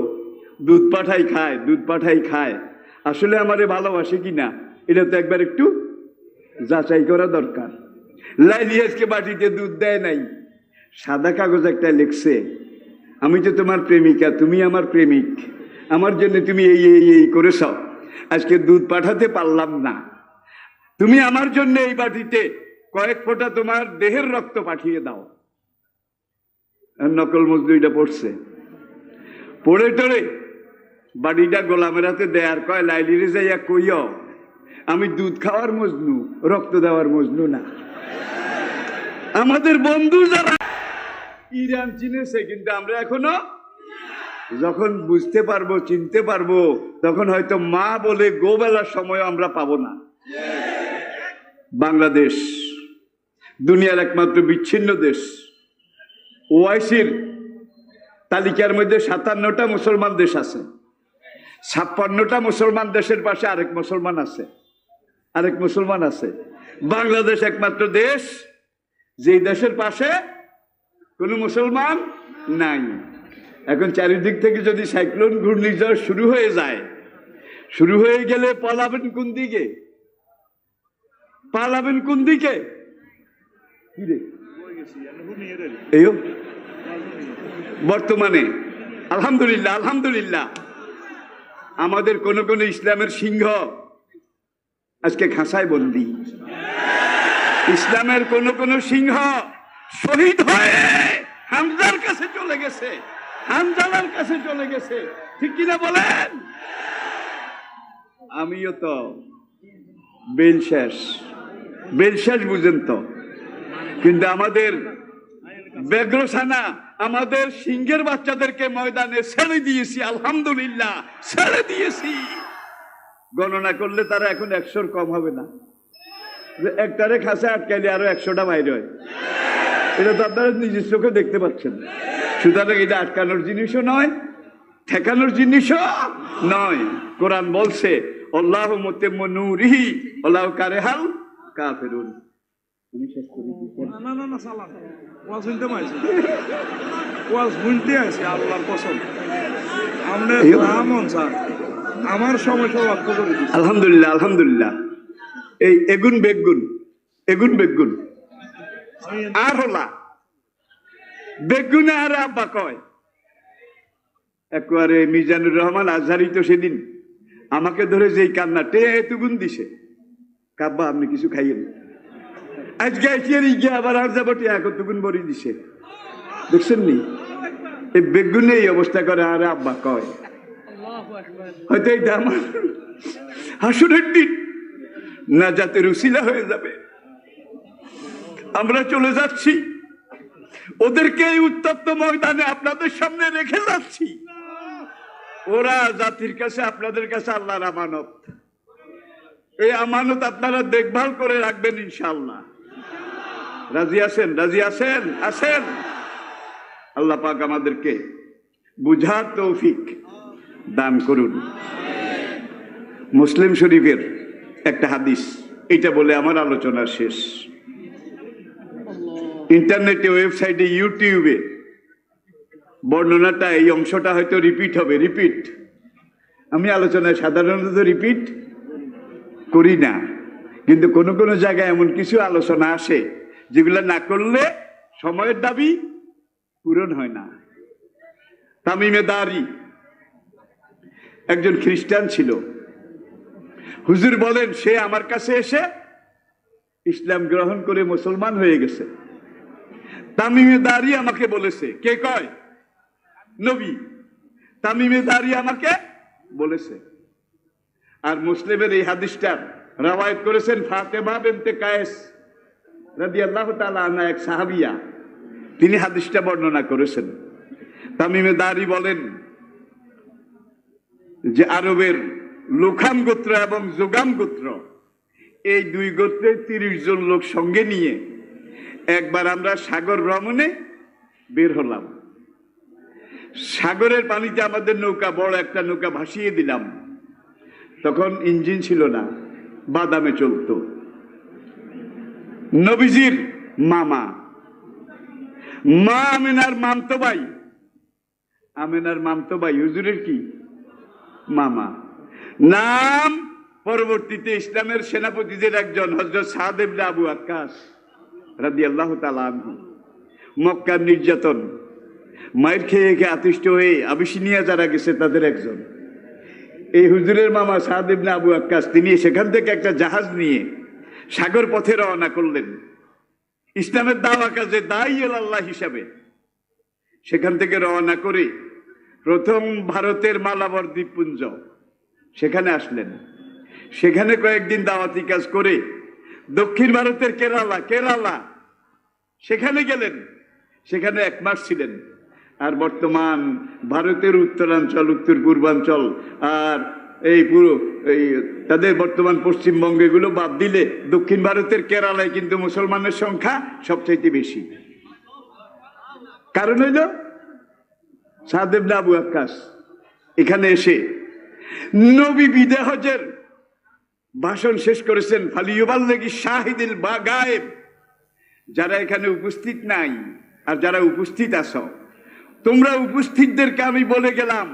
Speaker 1: দুধ পাঠাই খায়, দুধ পাঠাই খায়, আসলে আমারে ভালোবাসে কিনা এটা তো একবার একটু যাচাই করা দরকার। লাইলি আজকে বাটিতে দুধ দেয় নাই, সাদা কাগজ একটা লিখছে, আমি তো তোমার প্রেমিকা, তুমি আমার প্রেমিক, আমার জন্য তুমি এই এই এই করেছ, আজকে দুধ পাঠাতে পারলাম না, তুমি আমার জন্য এই বাটিতে কয়েক ফোঁটা তোমার দেহের রক্ত পাঠিয়ে দাও। নকল মজনু এটা পড়ছে, পড়ে টড়ে বাড়িটা গোলামের হাতে দেয়ার কয়, লাইলিরে যাইয়া কইও আমি দুধ খাওয়ার মজনু, রক্ত দেওয়ার মজনু না। আমাদের বন্ধু যারা ইরান চিনেছে, কিন্তু আমরা এখনো যখন বুঝতে পারবো, চিনতে পারবো, তখন হয়তো মা বলে গোবেলার সময় আমরা পাবো না। বাংলাদেশ দুনিয়ার একমাত্র বিচ্ছিন্ন দেশ। ওআইসির তালিকার মধ্যে 57টা মুসলমান দেশ আছে। 56টা মুসলমান দেশের পাশে আরেক মুসলমান আছে। বাংলাদেশ একমাত্র দেশ যেই দেশের পাশে কোনো মুসলমান নাই। এখন চারিদিক থেকে যদি সাইক্লোন ঘূর্ণিঝড় শুরু হয়ে যায়, শুরু হয়ে গেলে পালাবেন কোন দিকে? বর্তমানে আলহামদুলিল্লাহ আমাদের কোন কোন ইসলামের সিংহ আজকে খাঁচায় বন্দী। ইসলামের কোন কোন সিংহ শহীদ হয়ে হামজার কাছে চলে গেছে, ঠিক কিনা বলেন? আমিও তো বেলশেষ বুঝেন তো, কিন্তু আমাদের বেগ্রসানা, আমাদের সিংহের বাচ্চাদেরকে ময়দানে ছেড়ে দিয়েছি। আলহামদুলিল্লাহ ছেড়ে দিয়েছি। গণনা করলে তারা এখন 100-র কম হবে না। একটারে খাঁচা আটকাইলে আরো 100টা বাইরে হয়। এটা তো আপনারা নিজের চোখে দেখতে পাচ্ছেন। সুতরাং এটা আটকানোর জিনিসও নয়, ঠেকানোর জিনিসও নয়। কোরআন বলছে আল্লাহু মুতিম্মু নূরিহি ওয়ালাউ কারিহাল কাফিরুন। আলহামদুলিল্লাহ এই এগুন বেগুন আর হলা বেগুনে আর আব্বা কয় একবারে মিজানুর রহমান আজহারি তো সেদিন আমাকে ধরে যেই কান্না এতগুন দিছে, কাব্বা আপনি কিছু খাইয়েন, আজকে গিয়ে আবার আর যাবো এতগুন বড়ি দিছে। দেখছেন নি এই বেগুনে এই অবস্থা করে আর আব্বা কয়। হয়তো এটা আমার হাসুরের দিন না যাতে রুসিলা হয়ে যাবে। আমরা চলে যাচ্ছি, ওদেরকে এই উত্তপ্ত ময়দানে আপনাদের সামনে রেখে যাচ্ছি। ওরা জাতির কাছে, আপনাদের কাছে আল্লাহর আমানত। এই আমানত আপনারা দেখভাল করে রাখবেন ইনশাআল্লাহ। রাজি আছেন? আল্লাহ পাক আমাদেরকে বুঝার তৌফিক দান করুন। মুসলিম শরীফের একটা হাদিস, এটা বলে আমার আলোচনা শেষ। ইন্টারনেটে, ওয়েবসাইটে, ইউটিউবে বর্ণনাটা, এই অংশটা হয়তো রিপিট হবে। আমি আলোচনায় সাধারণত রিপিট করি না, কিন্তু কোনো কোনো জায়গায় এমন কিছু আলোচনা আসে যেগুলো না করলে সময়ের দাবি পূরণ হয় না। তামিমে দারি একজন খ্রিস্টান ছিল। হুজুর বলেন সে আমার কাছে এসে ইসলাম গ্রহণ করে মুসলমান হয়ে গেছে। তামিমে দারি আমাকে বলেছে। কে কয়? নবী। তামিমে দারি আমাকে বলেছে। আর মুসলিমের এই হাদিসটা রওয়ায়াত করেছেন ফাতেমা বিনতে কায়েস রাদিয়াল্লাহু তাআলা আনহা, এক সাহাবিয়া। তিনি হাদিসটা বর্ণনা করেছেন। তামিমে দারি বলেন যে আরবের লুখাম গোত্র এবং জোগাম গোত্র, এই দুই গোত্রের 30 জন লোক সঙ্গে নিয়ে একবার আমরা সাগর ভ্রমণে বের হলাম। সাগরের পানিতে আমাদের নৌকা, বড় একটা নৌকা ভাসিয়ে দিলাম। তখন ইঞ্জিন ছিল না, বাদামে চলতো। নবীজির মামা, মা আমেনার মামতো ভাই, হুজুরের কি মামা। নাম পরবর্তীতে ইসলামের সেনাপতিদের একজন হযরত সাদ ইবনে আবু ওয়াক্কাস রাদিয়াল্লাহু তাআলা আনহু। মক্কার নির্যাতন, মায়ের খেয়ে আতিষ্ঠ হয়ে আবিসিনিয়া যারা গেছে তাদের একজন। এই হুজুরের মামা সাদ ইবনে আবু ওয়াক্কাস, তিনি সেখান থেকে একটা জাহাজ নিয়ে সাগর পথে রওনা করলেন ইসলামের দাওয়া কাজে, দাঈ আল্লাহ হিসাবে। সেখান থেকে রওনা করে প্রথম ভারতের মালাবার দ্বীপপুঞ্জ সেখানে আসলেন। সেখানে কয়েকদিন দাওয়াতি কাজ করে দক্ষিণ ভারতের কেরালা সেখানে গেলেন। সেখানে 1 মাস ছিলেন। আর বর্তমান ভারতের উত্তরাঞ্চল, উত্তর পূর্বাঞ্চল আর এই পুরো এই তাদের বর্তমান পশ্চিমবঙ্গ এগুলো বাদ দিলে দক্ষিণ ভারতের কেরালায় কিন্তু মুসলমানের সংখ্যা সবচাইতে বেশি। কারণ হইল সাদ ইবনে আবু ওয়াক্কাস এখানে এসে নবী বিদায় হজের ভাষণ শেষ করেছেন। ফালিয়ুবাল্লিগি শাহিদিল গায়েব, যারা এখানে উপস্থিত নাই আর যারা উপস্থিত আছো, তোমরা উপস্থিতদেরকে আমি বলে গেলাম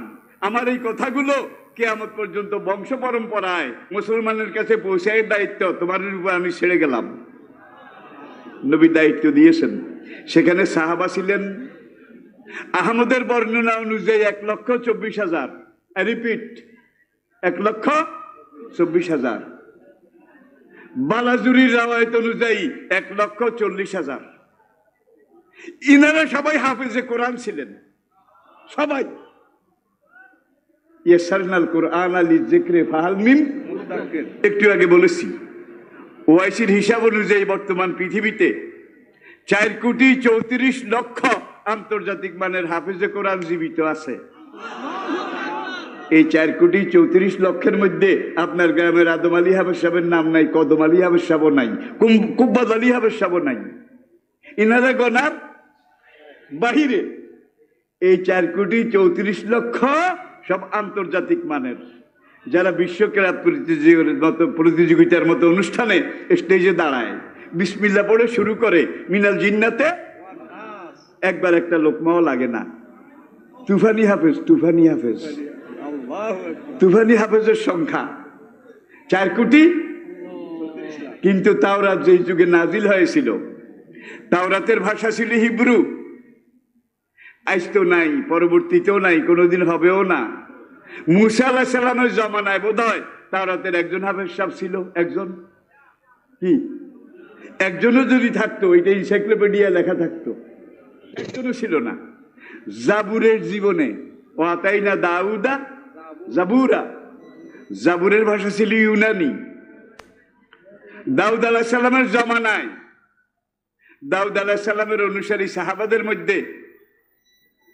Speaker 1: আমার এই কথাগুলো কিয়ামত পর্যন্ত বংশ পরম্পরায় মুসলমানের কাছে পৌঁছানোর দায়িত্ব তোমাদের উপর আমি ছেড়ে গেলাম। নবী দায়িত্ব দিয়েছেন। সেখানে সাহাবা ছিলেন আহমদের বর্ণনা অনুযায়ী 1,24,000। রিপিট, 1,24,000। বালাজুরির রাওয়ায়াত অনুযায়ী 1,40,000। ইনারা সবাই হাফেজে কোরআন ছিলেন, সবাই। ইয়াসসারনাল কুরআনা লিযিকরি ফাহাল মিন মুদাক্কির, একটু আগে বলেছি। ওআইসির হিসাব অনুযায়ী বর্তমান পৃথিবীতে 4,34,00,000 আন্তর্জাতিক মানের হাফেজে কোরআন জীবিত আছে। এই 4,34,00,000 মধ্যে আপনার গ্রামের আদম আলী হাফেজ সাহেবের নাম নাই, কদম আলী হাফেজ সাহেবও নাই, কুব্বাদ আলী হাফেজ সাহেবও নাই। ইনারা গনার বাহিরে। এই 4,34,00,000 সব আন্তর্জাতিক মানের, যারা বিশ্ব ক্রীড়া প্রতিযোগিতার মতো অনুষ্ঠানে স্টেজে দাঁড়ায়, বিসমিল্লাহ পড়ে শুরু করে মিনাল জিন্নাতে, একবার একটা লোকমাও লাগে না। তুফানি হাফেজ, তুফানি হাফেজ, তুফানি হাফেজের সংখ্যা 4 কোটি। কিন্তু তাওরাত যেই যুগে নাজিল হয়েছিল, তাওরাতের ভাষা ছিল হিব্রু। আজ তো নাই, পরবর্তীতেও নাই, কোনোদিন হবেও না। মুসা আলাইহিস সালামের জমানায় বোধহয় তাওরাতের একজন হাফেজ সাহেব ছিল, একজন। কি একজনও যদি থাকতো, এটা এনসাইক্লোপিডিয়া লেখা থাকতো, একজনও ছিল না। জাবুরের জীবনে ওয়াতাইনা দাউদা জাবুরা, জাবুরের ভাষা ছিল ইউনানি। দাউদ আলাইহিস সালামের জমানায় দাউদ আলাইহিস সালামের অনুসারী সাহাবাদের মধ্যে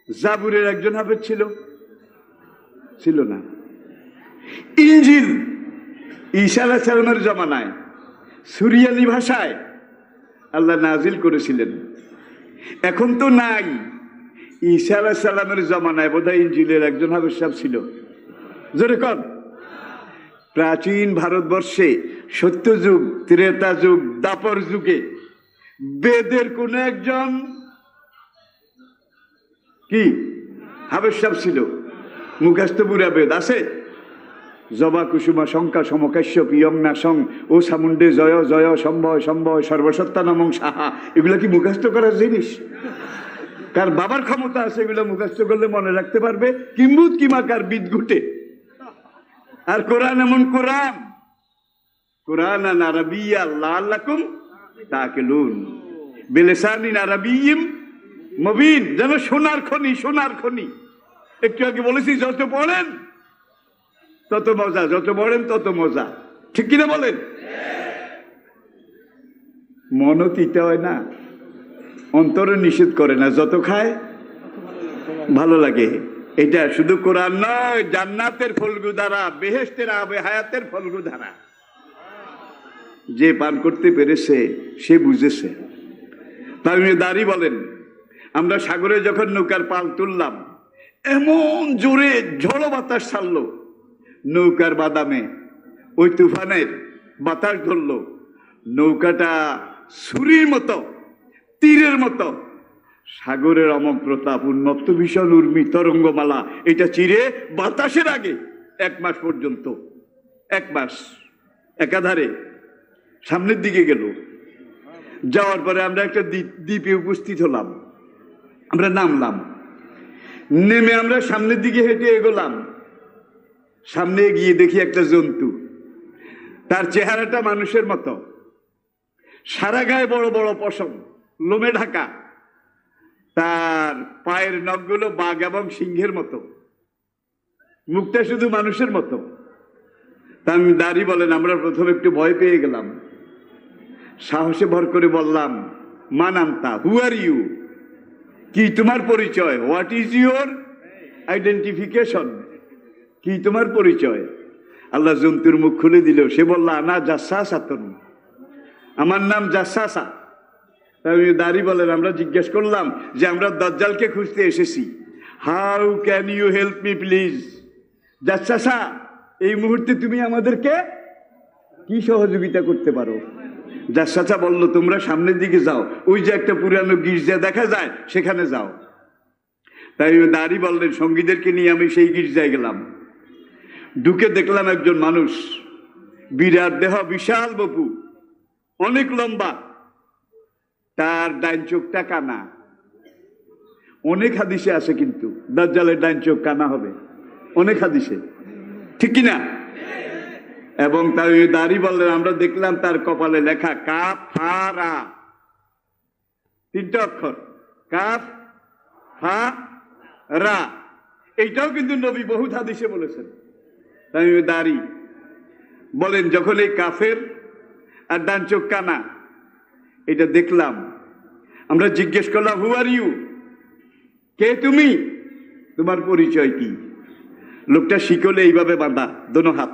Speaker 1: জাবুরের একজন হাফেজ ছিল না। ইনজিল ঈসা আলাইহিস সালামের জমানায় সুরিয়ানি ভাষায় আল্লাহ নাজিল করেছিলেন। এখন তো নাই। ঈসা আলাইহিস সালামের জমানায় বোধহয় ইনজিলের একজন হাফেজ সাহেব ছিল। জোরে কর। প্রাচীন ভারতবর্ষে সত্যযুগ, ত্রেতা যুগ, দাপর যুগে বেদের কোন একজন কি হাফেজ সাহেব ছিল? মুখস্থ পুরা বেদ আছে? জবা কুসুমা শঙ্কা সমকাশ্য পিয়ং নাসং ও সামুন্ডে জয় জয় সম্ভয় সম্ভয় সর্বসত্তা নামং সাহা, এগুলো কি মুখস্থ করার জিনিস? কার বাবার ক্ষমতা আছে এগুলো মুখস্থ করলে মনে রাখতে পারবে? কিম্বুত কিমাকার বিদঘুটে। আর কোরআন এমন কোরআন, কোরআন আরাবিয়্যা লাআল্লাকুম তাকিলুন বিলিসানিন আরাবিয়্যিম মুবিন, যেন সোনার খনি, সোনার খনি। একটু আগে বলেছি যত পড়েন তত মজা, যত পড়েন তত মজা, ঠিক কিনা বলেন? মনও তিতা হয় না, অন্তরে নিষেধ করে না, যত খায় ভালো লাগে। এটা শুধু কোরআন নয়, জান্নাতের ফলগু ধারা, বেহেশতের আবে হায়াতের ফলগু ধারা। যে পান করতে পেরেছে সে বুঝেছে। তামিমেদারি বলেন, আমরা সাগরে যখন নৌকার পাল তুললাম, এমন জোরে ঝড়ো বাতাস ছাড়লো, নৌকার বাদামে ওই তুফানের বাতাস ধরলো, নৌকাটা ছুরির মতো, তীরের মতো সাগরের অমক প্রতাপ, উন্মত্ত ভীষণ উর্মি তরঙ্গমালা, এটা চিরে বাতাসের আগে 1 মাস পর্যন্ত, 1 মাস একাধারে সামনের দিকে গেল। যাওয়ার পরে আমরা একটা দ্বীপে উপস্থিত হলাম। আমরা নামলাম, নেমে আমরা সামনের দিকে হেঁটে এগোলাম। সামনে গিয়ে দেখি একটা জন্তু, তার চেহারাটা মানুষের মতো, সারা গায়ে বড় বড় পশম, লোমে ঢাকা, তার পায়ের নখগুলো বাঘ এবং সিংহের মতো, মুখটা শুধু মানুষের মতো। তামিমদারি বলেন, আমরা প্রথমে একটু ভয় পেয়ে গেলাম। সাহসে ভর করে বললাম, মান আনতা, হু আর ইউ? কি তোমার পরিচয়? What is your identification? কি তোমার পরিচয়? আল্লাহ জন্তুর মুখ খুলে দিল। সে বলল, আনা জাসাসাতুন, আমার নাম জাসাসা। দাঁড়ি বলেন, আমরা জিজ্ঞেস করলাম যে আমরা দাজ্জালকে খুঁজতে এসেছি, how can you help me please? জাসাসা, এই মুহূর্তে তুমি আমাদেরকে কি সহযোগিতা করতে পারো? জাসাসা বলল, তোমরা সামনের দিকে যাও, ওই যে একটা পুরানো গির্জা দেখা যায়, সেখানে যাও। তাই দাঁড়ি বললেন, সঙ্গীদেরকে নিয়ে আমি সেই গির্জায় গেলাম। ঢুকে দেখলাম একজন মানুষ, বিরাট দেহ, বিশাল বপু, অনেক লম্বা, তার ডাইন চোখটা কানা। অনেক হাদিসে আছে কিন্তু দাজ্জালের ডাইন চোখ কানা হবে, অনেক হাদিসে, ঠিক কিনা? এবং তার দাড়ি বললেন, আমরা দেখলাম তার কপালে লেখা কাফারা, 3টা অক্ষর, কাফ ফা রা। এইটাও কিন্তু নবী বহুত হাদিসে বলেছেন। তাই দাড়ি বলেন, যখন এই কাফের আর ডান চোখ কানা এটা দেখলাম, আমরা জিজ্ঞেস করলাম, হু আর ইউ? কে তুমি? তোমার পরিচয় কি? লোকটা শিকলে এইভাবে বাঁধা, দোনো হাত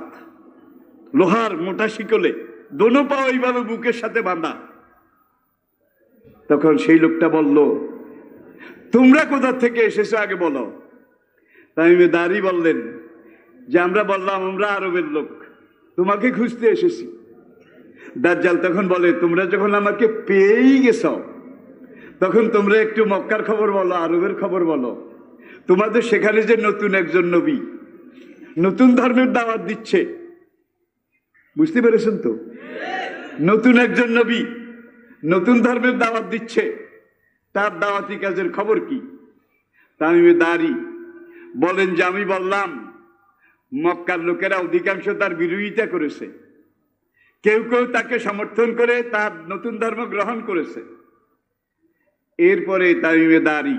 Speaker 1: লোহার মোটা শিকলে, দোনো পাও এইভাবে বুকের সাথে বাঁধা। তখন সেই লোকটা বলল, তোমরা কোথা থেকে এসেছো আগে বলো। তাই দাঁড়ি বললেন যে আমরা বললাম, আমরা আরবের লোক, তোমাকে খুঁজতে এসেছি। দাজ্জাল তখন বলে, তোমরা যখন আমাকে পেয়েই গেছ, তখন তোমরা একটু মক্কার খবর বলো, আরবের খবর বলো। তোমাদের সেখানে যে নতুন একজন নবী নতুন ধর্মের দাওয়াত দিচ্ছে, বুঝতে পেরেছেন তো? নতুন একজন নবী নতুন ধর্মের দাওয়াত দিচ্ছে, তার দাওয়াতি কাজের খবর কি? তামিমে দাঁড়ি বলেন যে আমি বললাম, মক্কার লোকেরা অধিকাংশ তার বিরোধিতা করেছে, কেউ কেউ তাকে সমর্থন করে তার নতুন ধর্ম গ্রহণ করেছে। এরপরে তামিমে দাঁড়ি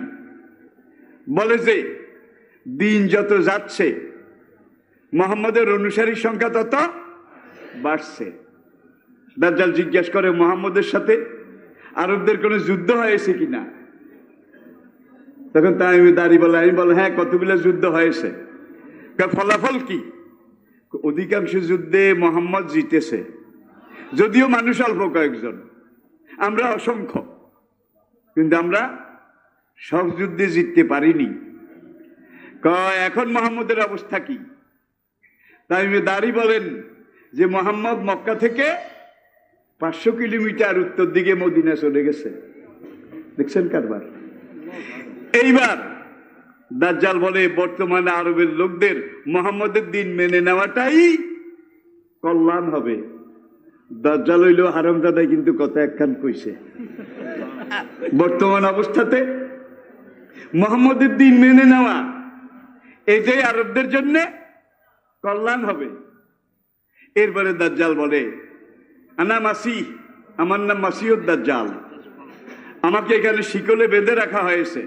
Speaker 1: বলে যে দিন যত যাচ্ছে, মুহাম্মদের অনুসারীর সংখ্যা তত বাড়ছে। দাজ্জাল জিজ্ঞাসা করে, মুহাম্মদের সাথে আরবদের কোনো যুদ্ধ হয়েছে কিনা? তখন তামিমে দাঁড়ি বলে, আমি বল, হ্যাঁ, কতগুলো যুদ্ধ হয়েছে। ফলাফল কি? অধিকাংশ যুদ্ধে মুহাম্মদ জিতেছে, যদিও মানুষ অল্প কয়েকজন, আমরা অসংখ্য, কিন্তু আমরা সব যুদ্ধে জিততে পারিনি। এখন মুহাম্মদের অবস্থা কি? তামিমে দাঁড়ি বলেন যে মুহাম্মদ মক্কা থেকে 500 কিলোমিটার উত্তর দিকে মদিনা চলে গেছে। দেখছেন কারবার? এইবার দাজ্জাল বলে, বর্তমানে আরবের লোকদের মুহাম্মদের দিন মেনে নেওয়াটাই কল্যাণ হবে। দাজ্জাল হইল হারামজাদাই, কিন্তু কথা একখান কইছে, বর্তমান অবস্থাতে মুহাম্মদের দিন মেনে নেওয়া এটাই আরবদের জন্য কল্যাণ হবে। এরপরে দাজ্জাল বলে, আনা মাসিহ, আমার নাম মাসিহুদ দাজ্জাল, আমাকে এখানে শিকলে বেঁধে রাখা হয়েছে,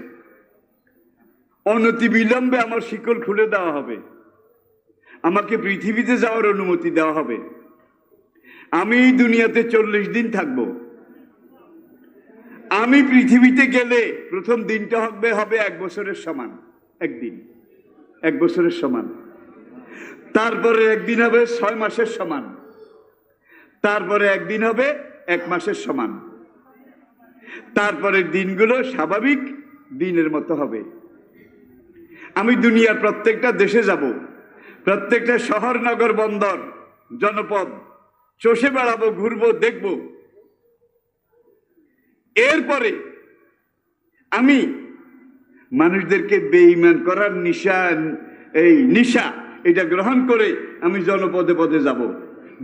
Speaker 1: অনতি বিলম্বে আমার শিকল খুলে দেওয়া হবে, আমাকে পৃথিবীতে যাওয়ার অনুমতি দেওয়া হবে। আমি এই দুনিয়াতে 40 দিন থাকব। আমি পৃথিবীতে গেলে প্রথম দিনটা হবে 1 বছরের সমান, একদিন 1 বছরের সমান। তারপরে একদিন হবে 6 মাসের সমান, তারপরে একদিন হবে 1 মাসের সমান, তারপরে দিনগুলো স্বাভাবিক দিনের মতো হবে। আমি দুনিয়ার প্রত্যেকটা দেশে যাব, প্রত্যেকটা শহর, নগর, বন্দর, জনপদ চষে বেড়াবো, ঘুরবো, দেখব। এরপরে আমি মানুষদেরকে বেঈমান করার নিশা এটা গ্রহণ করে আমি জনপদে পদে যাব।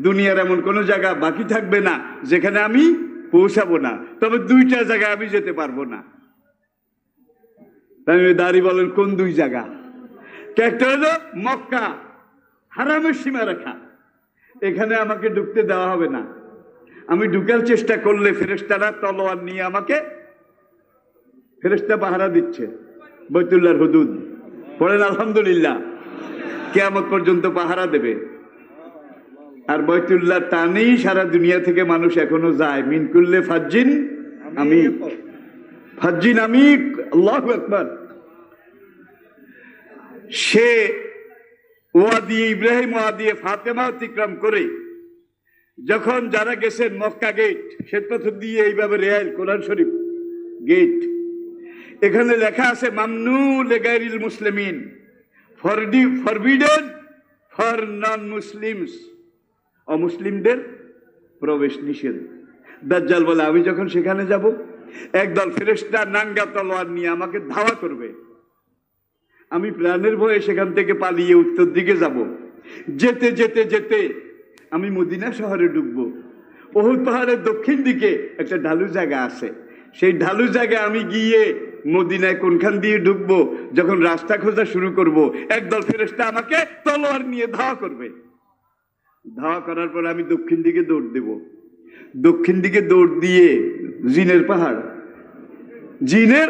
Speaker 1: দুনিয়ার এমন কোনো জায়গা বাকি থাকবে না যেখানে আমি পৌঁছাবো না, তবে 2টা জায়গায় আমি যেতে পারবো না। তাই দাঁড়ি বলেন, কোন 2 জায়গা? একটা হলো মক্কা, হারামের সীমারেখা, এখানে আমাকে ঢুকতে দেওয়া হবে না। আমি ঢুকার চেষ্টা করলে ফেরেশতারা তলোয়ার নিয়ে আমাকে, ফেরেশতা পাহারা দিচ্ছে বাইতুল্লাহর হুদুদ, পড়েন আলহামদুলিল্লাহ, কিয়ামত পর্যন্ত পাহারা দেবে। আর বাইতুল্লাহ টানেই সারা দুনিয়া থেকে মানুষ এখনো যায়, মিন কুল্লে ফাজ্জিন আমি। ফজ্জি নামি, আল্লাহু আকবার। সে ওয়াদি ইব্রাহিম, ওয়াদি ফাতেমা অতিক্রম করে যখন যারা গেছেন মক্কা গেট, শ্বেতপথ দিয়ে এইভাবে রেয়াল কোরআন শরীফ গেট, এখানে লেখা আছে মামনু লিগাইরিল মুসলিমিন, ফরবিডেন ফর নন মুসলিমস, অমুসলিমদের প্রবেশ নিষেধ। দাজ্জাল বলে আমি যখন সেখানে যাব, একদল ফেরেশতা নাঙ্গা তলোয়ার নিয়ে আমাকে ধাওয়া করবে, আমি প্রাণের ভয়ে সেখান থেকে পালিয়ে উত্তর দিকে যাব। যেতে যেতে যেতে আমি মদিনা শহরে ঢুকবো। উহুদ পাহাড়ের দক্ষিণ দিকে একটা ঢালু জায়গা আছে, সেই ঢালু জায়গায় আমি গিয়ে মদিনায় কোনখান দিয়ে ঢুকবো, যখন রাস্তা খোঁজা শুরু করব, একদল ফেরেশতা আমাকে তলোয়ার নিয়ে ধাওয়া করবে। ধাওয়া করার পর আমি দক্ষিণ দিকে দৌড় দেব। দক্ষিণ দিকে দৌড় দিয়ে জিনের পাহাড়, জিনের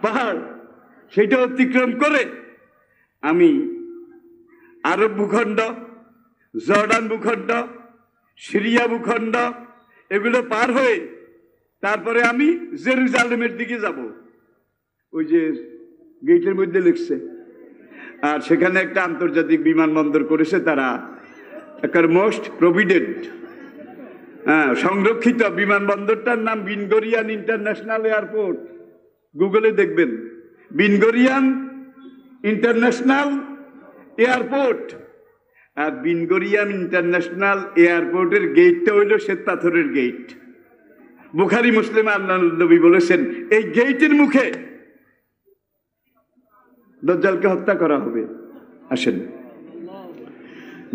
Speaker 1: পাহাড়, সেটা অতিক্রম করে আমি আরব ভূখণ্ড, জর্ডান ভূখণ্ড, সিরিয়া ভূখণ্ড, এগুলো পার হয়ে তারপরে আমি জেরুজালেমের দিকে যাব। ওই যে গেটের মধ্যে লিখছে, আর সেখানে একটা আন্তর্জাতিক বিমানবন্দর করেছে তারা, একটা মোস্ট প্রভিডেন্ট, সংরক্ষিত বিমানবন্দরটার নাম বিন গরিয়ান ইন্টারন্যাশনাল এয়ারপোর্ট। গুগলে দেখবেন বিন গরিয়ান ইন্টারন্যাশনাল এয়ারপোর্ট। আর বিন গরিয়ান ইন্টারন্যাশনাল এয়ারপোর্টের গেটটা হইল শ্বেত পাথরের গেট। বুখারী মুসলিম আল্লাহ নবী বলেছেন এই গেটের মুখে দাজ্জালকে হত্যা করা হবে। আসেন,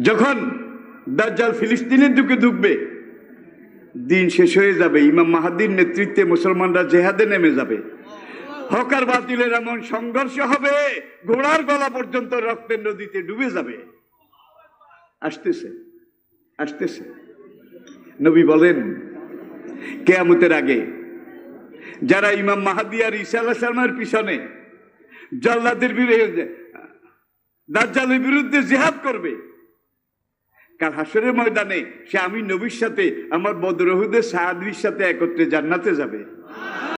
Speaker 1: যখন দাজ্জাল ফিলিস্তিনের দিকে ঢুকবে, দিন শেষ হয়ে যাবে, ইমাম মাহাদির নেতৃত্বে মুসলমানরা জেহাদে নেমে যাবে, হক আর বাতিলের এমন সংঘর্ষ হবে, ঘোড়ার গলা পর্যন্ত রক্তের নদীতে ডুবে যাবে। আসতেছে আসতেছে। নবী বলেন কিয়ামতের আগে যারা ইমাম মাহাদি আর ঈসা আলাইহিস সালামের পিছনে জাল্লাদের বিরুদ্ধে, দাজ্জালের বিরুদ্ধে জিহাদ করবে, কাল হাসরের ময়দানে সে আমি নবীর সাথে, আমার বদর উহুদের সাহাবীর সাথে একত্রে জান্নাতে যাবে।